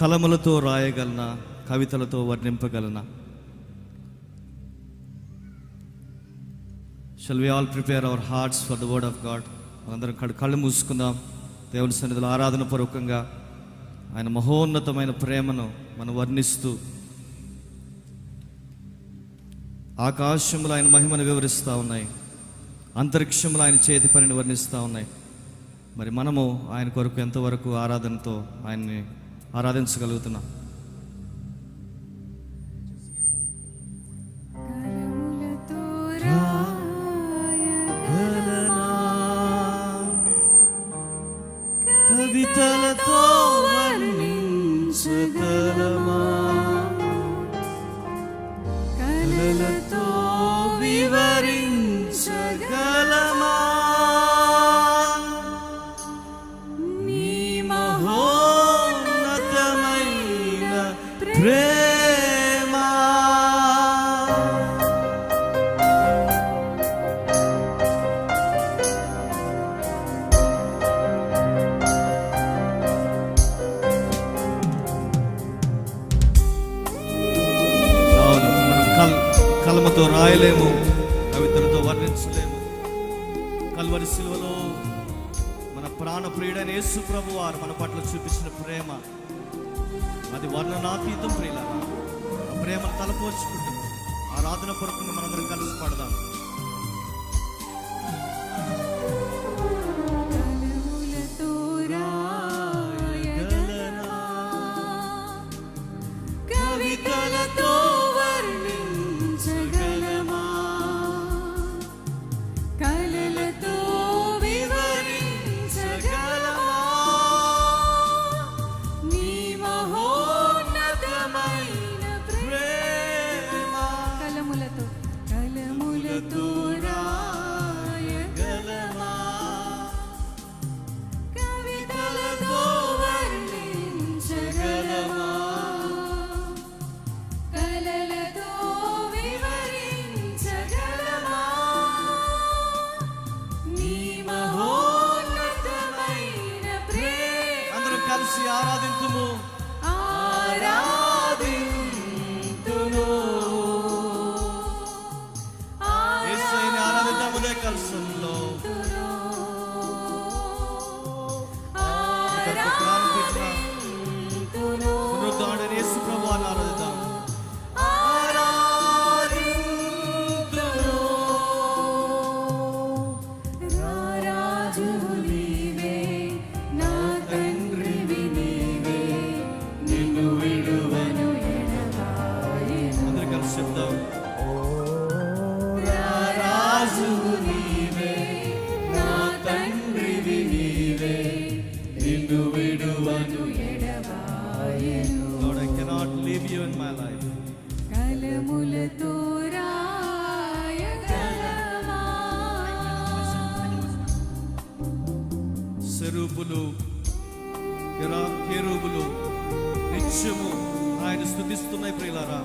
కలములతో రాయగలనా, కవితలతో వర్ణింపగలనా? Shall we all prepare our hearts for the word of God? మనందరం కళ్ళు మూసుకుందాం. దేవుని సన్నిధిలో ఆరాధన పూర్వకంగా ఆయన మహోన్నతమైన ప్రేమను మనం వర్ణిస్తూ, ఆకాశంలో ఆయన మహిమను వివరిస్తూ ఉన్నాయి, అంతరిక్షంలో ఆయన చేతి పనిని వర్ణిస్తూ ఉన్నాయి. మరి మనము ఆయన కొరకు ఎంతవరకు ఆరాధనతో ఆయన్ని ఆరాధించగలుగుతున్నాం? కవితలతో వర్ణించగలమా, కలలతో వివరించగలమా నీ మహోన్నతమైన ప్రేమ? కలముతో రాయలేము, కవితలతో వర్ణించలేము. కల్వరి సిలువలో మన ప్రాణ ప్రియుడైన యేసు ప్రభు వారు మన పట్ల చూపించిన ప్రేమ అది వర్ణనాతీతం. ప్రియులారా, ఆ ప్రేమను తలపోర్చుకుంటూ ఆరాధన పూర్వకంగా మనందరం కలిసి పడదాం. కవితలతో కలిసి ఆరాధింతుము, ఆరాధింతును. యేసుని ఆరాధిద్దాము ఉదయ కల్సంలో. పునరుద్ధానుడైన యేసు ప్రభువుని ఆరాధిద్దాం. Lord, I cannot leave you in my life. కలములతో రాయగలమా, సెరూబులు కెరూబులు నిత్యము ఆయన స్తుతిస్తున్నాయి. ప్రియులారా,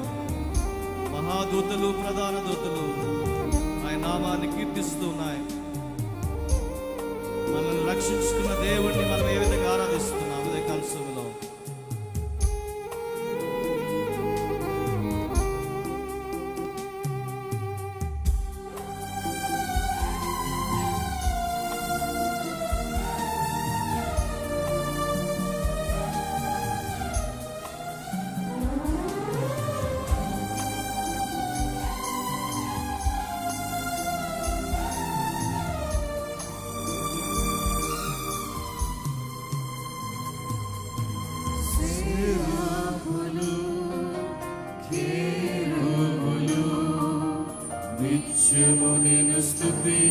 మహాదూతలు ప్రధాన దూతలు ఆయన నామాన్ని కీర్తిస్తున్నాయి. మనల్ని రక్షించుకున్న దేవుణ్ణి మనం ఏ విధంగా ఆరాధిస్తున్నాం అదే కల్సంలో. నిత్యము నిన్ను స్తుతించుచున్నాను.